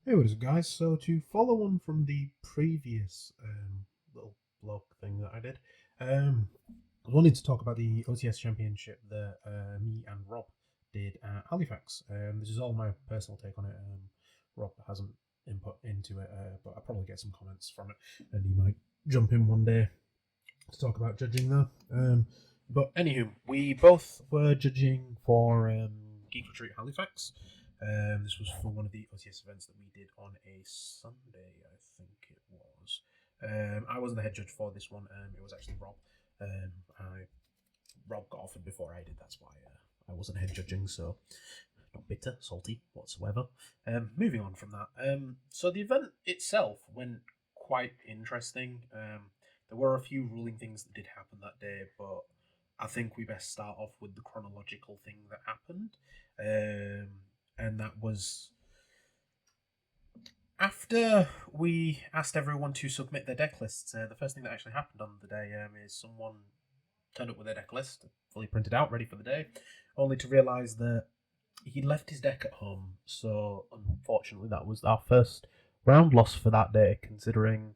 Hey, what is it, guys? So to follow on from the previous little blog thing that I did, I wanted to talk about the OTS Championship that me and Rob did at Halifax. This is all my personal take on it. Rob hasn't input into it, but I'll probably get some comments from it, and he might jump in one day to talk about judging there. But anywho, we both were judging for GEEK Retreat Halifax. This was for one of the OTS events that we did on a Sunday, I think it was. I wasn't the head judge for this one. It was actually Rob. I Rob got offered before I did. That's why I wasn't head judging. So not bitter, salty whatsoever. Moving on from that. So the event itself went quite interesting. There were a few ruling things that did happen that day, but I think we best start off with the chronological thing that happened. And that was after we asked everyone to submit their deck lists. The first thing that actually happened on the day is someone turned up with their deck list, fully printed out, ready for the day, only to realise that he'd left his deck at home. So unfortunately, that was our first round loss for that day, considering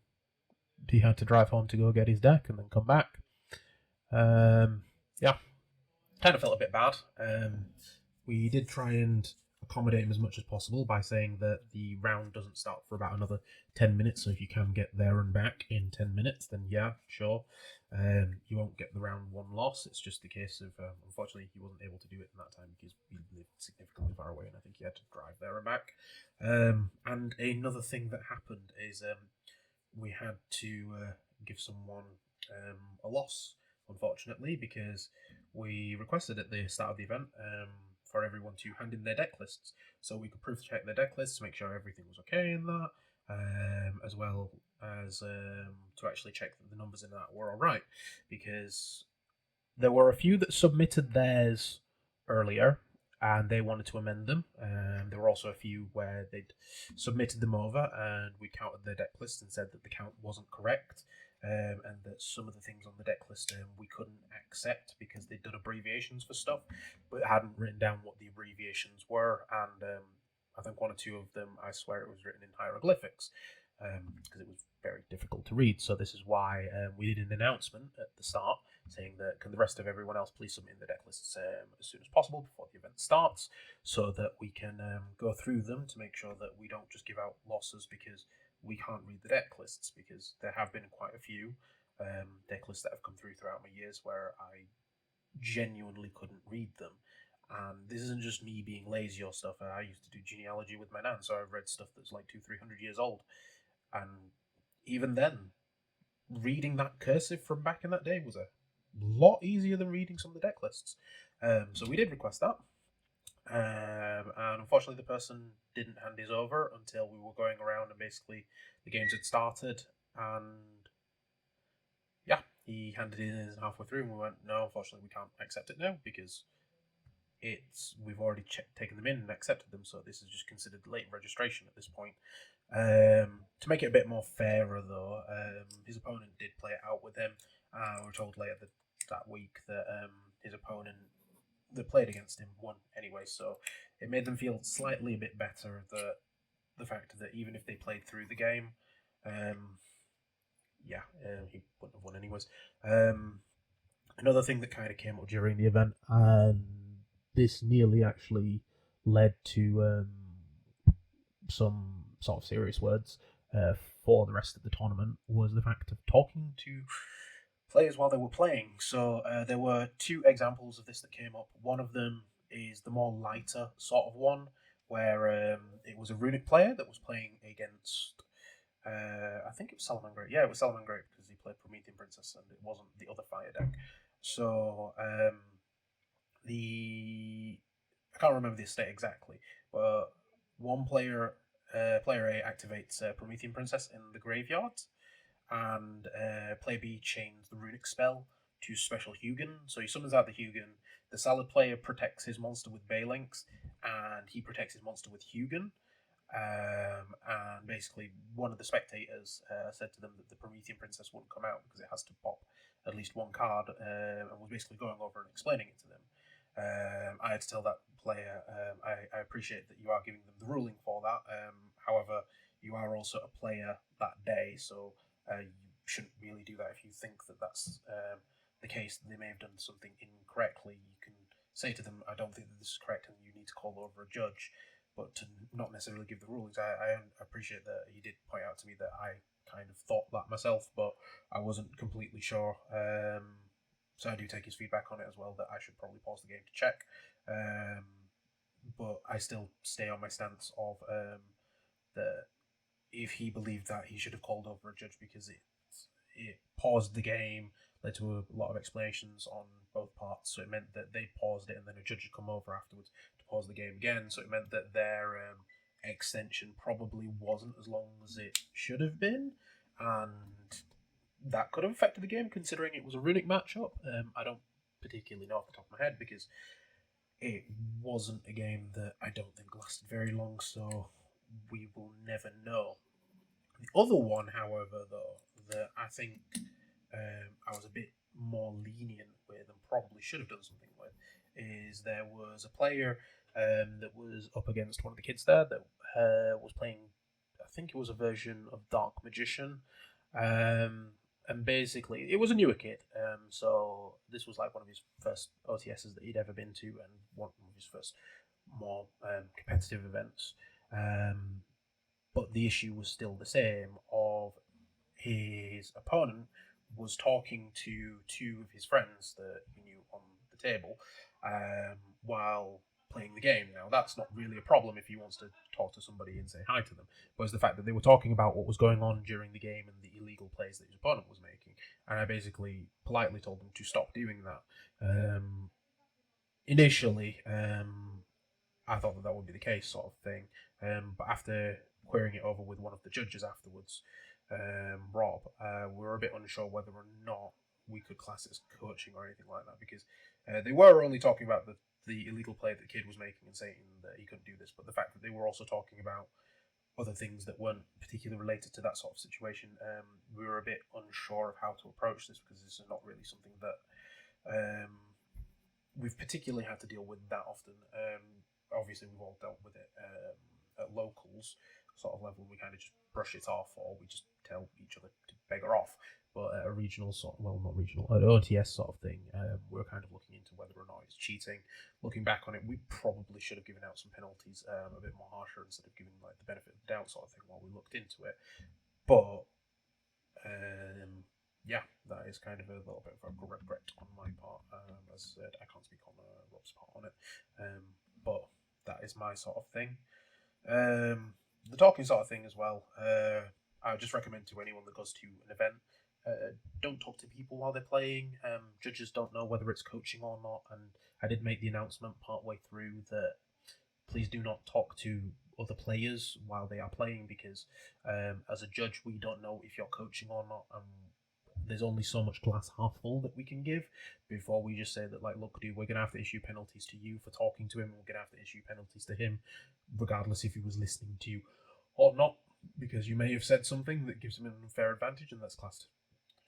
he had to drive home to go get his deck and then come back. Yeah, kind of felt a bit bad. We did try and accommodate him as much as possible by saying that the round doesn't start for about another 10 minutes. So if you can get there and back in 10 minutes, then yeah, sure. You won't get the round one loss. It's just the case of, unfortunately, he wasn't able to do it in that time because we lived significantly far away and I think he had to drive there and back. And another thing that happened is we had to give someone a loss, unfortunately, because we requested at the start of the event for everyone to hand in their deck lists, so we could proof check their deck lists to make sure everything was okay in that, as well as to actually check that the numbers in that were all right, because there were a few that submitted theirs earlier and they wanted to amend them. There were also a few where they'd submitted them over and we counted their deck list and said that the count wasn't correct, and that some of the things on the deck list we couldn't accept because they'd done abbreviations for stuff but hadn't written down what the abbreviations were. And I think one or two of them, I swear it was written in hieroglyphics because it was very difficult to read. So this is why we did an announcement at the start saying that can the rest of everyone else please submit the deck lists as soon as possible before the event starts, so that we can go through them to make sure that we don't just give out losses because we can't read the deck lists, because there have been quite a few deck lists that have come through throughout my years where I genuinely couldn't read them. And this isn't just me being lazy or stuff. I used to do genealogy with my nan, so I've read stuff that's like 200-300 years old. And even then, reading that cursive from back in that day was a lot easier than reading some of the deck lists. So we did request that. And unfortunately, the person didn't hand his over until we were going around and basically the games had started. And yeah, he handed it in halfway through, and we went, no, unfortunately, we can't accept it now because we've already taken them in and accepted them, so this is just considered late registration at this point. To make it a bit more fairer, though, his opponent did play it out with him. We were told later that week that his opponent that played against him won anyway, so it made them feel slightly a bit better that the fact that even if they played through the game, he wouldn't have won anyways. Another thing that kind of came up during the event, and this nearly actually led to some sort of serious words for the rest of the tournament, was the fact of talking to players while they were playing. So there were two examples of this that came up. One of them is the more lighter sort of one, where it was a runic player that was playing against, I think it was Salamangreat. Yeah, it was Salamangreat because he played Promethean Princess and it wasn't the other fire deck. So the I can't remember the estate exactly, but one player, player A, activates Promethean Princess in the graveyard, and player B chains the runic spell to special Hugin. So he summons out the Hugin. The Salad player protects his monster with Balinks, and he protects his monster with Hugin. And basically, one of the spectators said to them that the Promethean Princess wouldn't come out because it has to pop at least one card, and was basically going over and explaining it to them. I had to tell that player, I appreciate that you are giving them the ruling for that. However, you are also a player that day, so you shouldn't really do that. If you think that that's the case, that they may have done something incorrectly, you can say to them, I don't think that this is correct, and you need to call over a judge. But to not necessarily give the rulings, I appreciate that he did point out to me that I kind of thought that myself, but I wasn't completely sure. So I do take his feedback on it as well, that I should probably pause the game to check. But I still stay on my stance of that if he believed that, he should have called over a judge, because it paused the game, led to a lot of explanations on both parts. So it meant that they paused it, and then a judge had come over afterwards to pause the game again. So it meant that their extension probably wasn't as long as it should have been, and that could have affected the game, considering it was a runic matchup. I don't particularly know off the top of my head, because it wasn't a game that I don't think lasted very long, so we will never know. The other one, however, though, that I think I was a bit more lenient with and probably should have done something with, is there was a player that was up against one of the kids there that was playing, I think it was a version of Dark Magician. And basically, it was a newer kid. So this was like one of his first OTSs that he'd ever been to, and one of his first more competitive events. But the issue was still the same, of his opponent was talking to two of his friends that he knew on the table while playing the game. Now, that's not really a problem if he wants to talk to somebody and say hi to them, but it's the fact that they were talking about what was going on during the game and the illegal plays that his opponent was making. And I basically politely told them to stop doing that. Initially, I thought that that would be the case, sort of thing. But after querying it over with one of the judges afterwards, Rob, we were a bit unsure whether or not we could class it as coaching or anything like that, because they were only talking about the illegal play that the kid was making and saying that he couldn't do this, but the fact that they were also talking about other things that weren't particularly related to that sort of situation, we were a bit unsure of how to approach this, because this is not really something that we've particularly had to deal with that often. Obviously, we've all dealt with it at locals sort of level. We kind of just brush it off, or we just tell each other to beggar off. But at a regional sort, well, not regional, at OTS sort of thing, we're kind of looking into whether or not it's cheating. Looking back on it, we probably should have given out some penalties a bit more harsher, instead of giving like the benefit of the doubt sort of thing while we looked into it. But yeah, that is kind of a little bit of a regret on my part. As I said, I can't speak on Rob's part on it, but that is my sort of thing. The talking sort of thing as well. I would just recommend to anyone that goes to an event, don't talk to people while they're playing. Judges don't know whether it's coaching or not, and I did make the announcement partway through that please do not talk to other players while they are playing, because as a judge, we don't know if you're coaching or not. There's only so much glass half full that we can give before we just say that, like, look, dude, we're going to have to issue penalties to you for talking to him. We're going to have to issue penalties to him, regardless if he was listening to you or not, because you may have said something that gives him an unfair advantage, and that's classed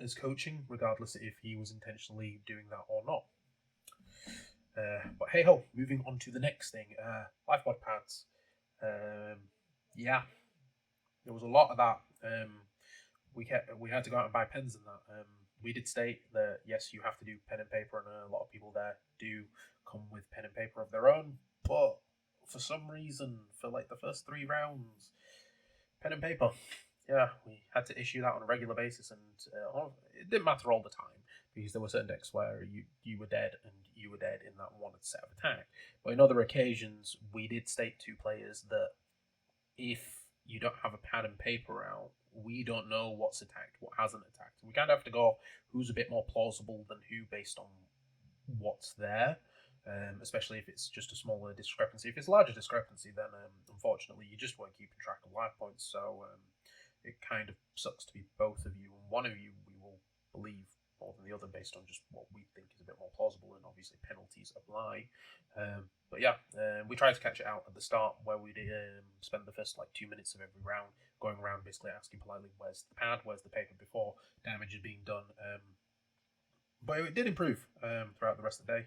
as coaching, regardless if he was intentionally doing that or not. But hey ho, moving on to the next thing, lifeboard pads. Yeah, there was a lot of that. We had to go out and buy pens and that. We did state that yes, you have to do pen and paper, and a lot of people there do come with pen and paper of their own. But for some reason, for like the first 3 rounds, pen and paper. Yeah, we had to issue that on a regular basis, and it didn't matter all the time, because there were certain decks where you were dead and you were dead in that one set of attack. But in other occasions, we did state to players that if you don't have a pad and paper out, we don't know what's attacked, what hasn't attacked. We kind of have to go who's a bit more plausible than who based on what's there, especially if it's just a smaller discrepancy. If it's a larger discrepancy, then unfortunately you just weren't keeping track of life points, so it kind of sucks to be both of you, and one of you we will believe more than the other based on just what we think is a bit more plausible, and obviously penalties apply. But yeah, we tried to catch it out at the start, where we spend the first like 2 minutes of every round going around basically asking politely, where's the pad, where's the paper, before damage is being done. But it did improve throughout the rest of the day.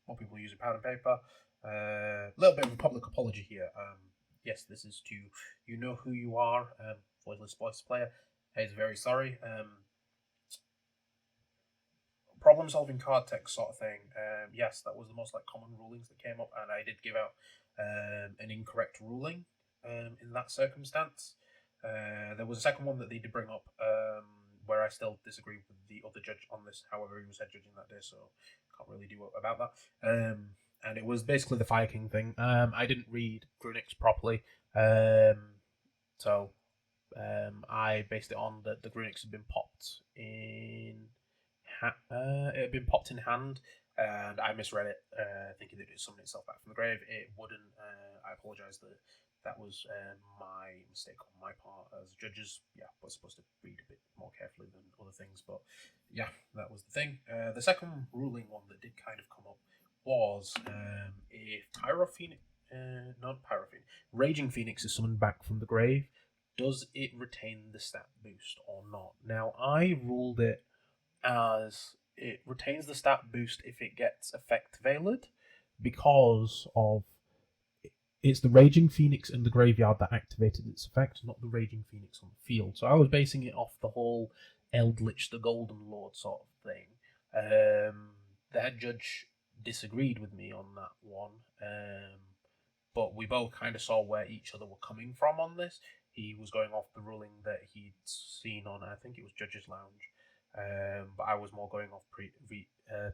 More people using pad and paper. A little bit of a public apology here. yes, this is to you know who you are. Voiceless voice player. He's very sorry. Problem solving card text sort of thing. Yes, that was the most like common rulings that came up, and I did give out an incorrect ruling in that circumstance. There was a second one that they did bring up where I still disagree with the other judge on this. However, he was head judging that day, so can't really do about that. And it was basically the Fire King thing. I didn't read Grunix properly, so I based it on that the Grunix had been popped in. It had been popped in hand, and I misread it, thinking that it summoned itself back from the grave. It wouldn't. I apologise that was my mistake on my part. As judges, yeah, was supposed to read a bit more carefully than other things, but yeah, that was the thing. The second ruling one that did kind of come up was if Pyrophoenix, not Pyrophoenix, Raging Phoenix is summoned back from the grave, does it retain the stat boost or not? Now, I ruled it as it retains the stat boost if it gets effect veiled, because of it's the Raging Phoenix in the graveyard that activated its effect, not the Raging Phoenix on the field. So I was basing it off the whole Eldritch the Golden Lord sort of thing. The head judge disagreed with me on that one, but we both kind of saw where each other were coming from on this. He was going off the ruling that he'd seen on, I think it was Judge's Lounge, but I was more going off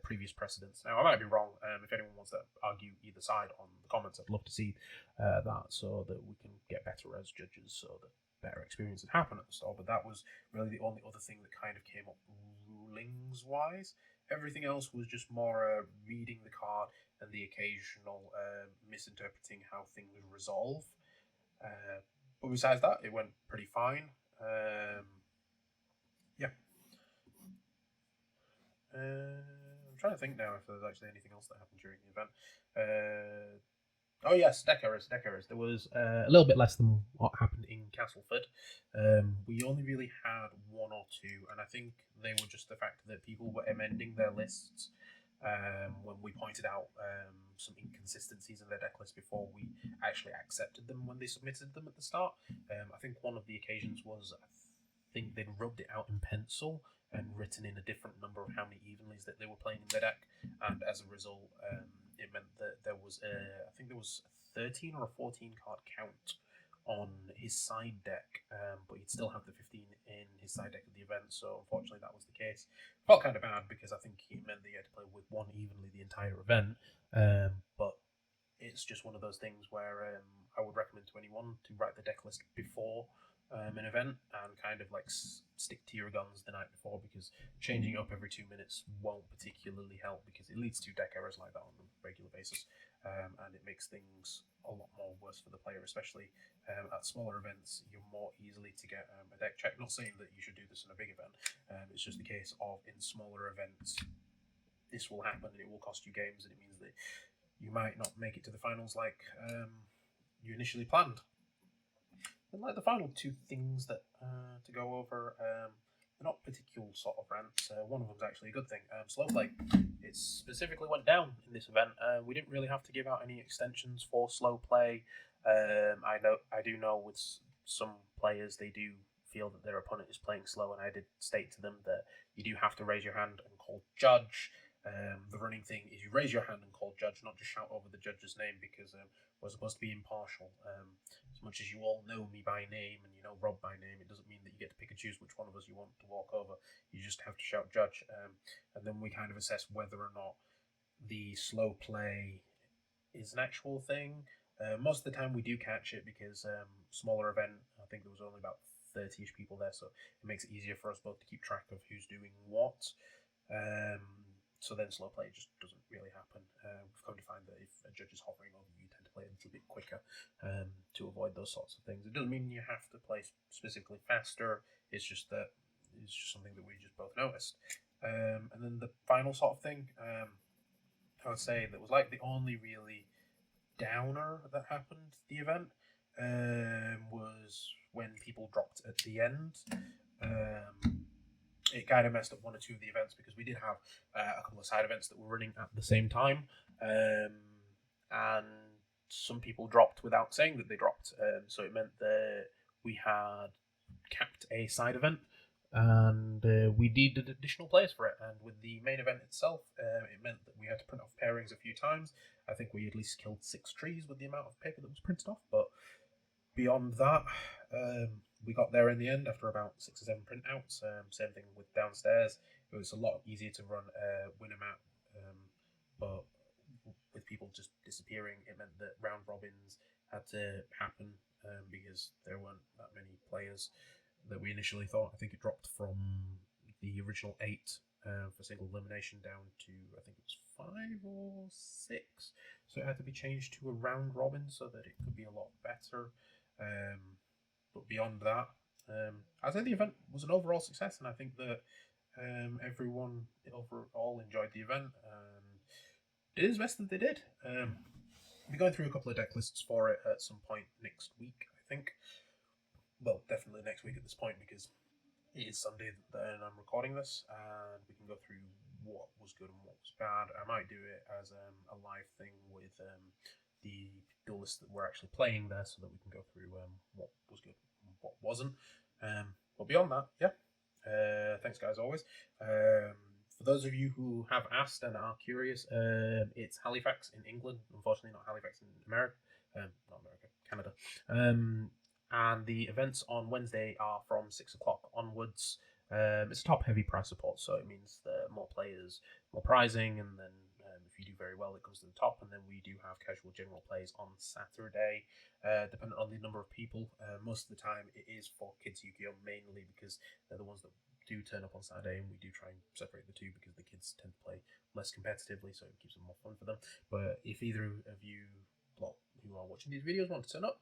previous precedents. Now, I might be wrong. If anyone wants to argue either side on the comments, I'd love to see that so that we can get better as judges, so that better experiences happen at the store. But that was really the only other thing that kind of came up rulings wise. Everything else was just more reading the card and the occasional misinterpreting how things resolve. But besides that, it went pretty fine. Yeah. I'm trying to think now if there's actually anything else that happened during the event. Oh yes, deck errors. There was a little bit less than what happened in Castleford. We only really had one or two, and I think they were just the fact that people were amending their lists when we pointed out some inconsistencies in their deck list before we actually accepted them when they submitted them at the start. I think one of the occasions was I think they'd rubbed it out in pencil and written in a different number of how many evenlies that they were playing in their deck, and as a result, it meant that there was I think there was a 13 or a 14 card count on his side deck, but he'd still have the 15 in his side deck at the event. So unfortunately, that was the case. Felt kind of bad because I think it meant that he had to play with one evenly the entire event. But it's just one of those things where I would recommend to anyone to write the deck list before an event and kind of like stick to your guns the night before, because changing it up every 2 minutes won't particularly help, because it leads to deck errors like that on a regular basis, and it makes things a lot more worse for the player, especially at smaller events. You're more easily to get a deck check. Not saying that you should do this in a big event, it's just the case of in smaller events this will happen and it will cost you games, and it means that you might not make it to the finals like you initially planned. And like the final two things that to go over, they're not particular sort of rants. One of them's actually a good thing. Slow play, it specifically went down in this event. We didn't really have to give out any extensions for slow play. I do know with some players they do feel that their opponent is playing slow, and I did state to them that you do have to raise your hand and call judge. The running thing is you raise your hand and call judge, not just shout over the judge's name, because we're supposed to be impartial. As much as you all know me by name and you know Rob by name, it doesn't mean that you get to pick and choose which one of us you want to walk over. You just have to shout judge, and then we kind of assess whether or not the slow play is an actual thing. Most of the time we do catch it, because smaller event, I think there was only about 30ish people there, so it makes it easier for us both to keep track of who's doing what. So then slow play just doesn't really happen. We've come to find that if a judge is hovering over you, tend to play a little bit quicker to avoid those sorts of things. It doesn't mean you have to play specifically faster. It's just that it's just something that we just both noticed. And then the final sort of thing, I would say that was like the only really downer that happened at the event, was when people dropped at the end. It kind of messed up one or two of the events, because we did have a couple of side events that were running at the same time, and some people dropped without saying that they dropped. So it meant that we had capped a side event, and we needed additional players for it. And with the main event itself, it meant that we had to print off pairings a few times. I think we at least killed 6 trees with the amount of paper that was printed off. But beyond that, we got there in the end after about 6 or 7 printouts. Same thing with downstairs. It was a lot easier to run a winner map, but with people just disappearing, it meant that round robins had to happen because there weren't that many players that we initially thought. I think it dropped from the original 8 for single elimination down to, I think it was 5 or 6. So it had to be changed to a round robin so that it could be a lot better. But beyond that, I'd say the event was an overall success, and I think that everyone overall enjoyed the event and did as best that they did. We'll be going through a couple of deck lists for it at some point next week, I think. Well, definitely next week at this point, because it is Sunday then I'm recording this, and we can go through what was good and what was bad. I might do it as a live thing with the duelists that we're actually playing there, so that we can go through what was good and what wasn't. But beyond that, yeah. Thanks, guys, always. For those of you who have asked and are curious, it's Halifax in England. Unfortunately, not Halifax in America. Not America, Canada. And the events on Wednesday are from 6 o'clock onwards. It's a top-heavy prize support, so it means that more players, more prizing, and then if you do very well, it comes to the top. And then we do have casual general plays on Saturday, depending on the number of people. Most of the time, it is for kids Yu-Gi-Oh mainly because they're the ones that do turn up on Saturday, and we do try and separate the two because the kids tend to play less competitively, so it keeps it more fun for them. But if either of you who are watching these videos want to turn up,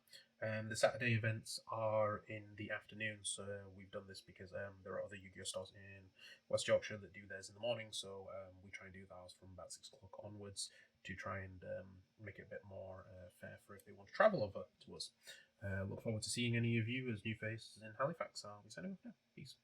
the Saturday events are in the afternoon, so we've done this because there are other Yu-Gi-Oh stores in West Yorkshire that do theirs in the morning, so we try and do ours from about 6 o'clock onwards to try and make it a bit more fair for if they want to travel over to us. Look forward to seeing any of you as new faces in Halifax. I'll be signing off now. Peace.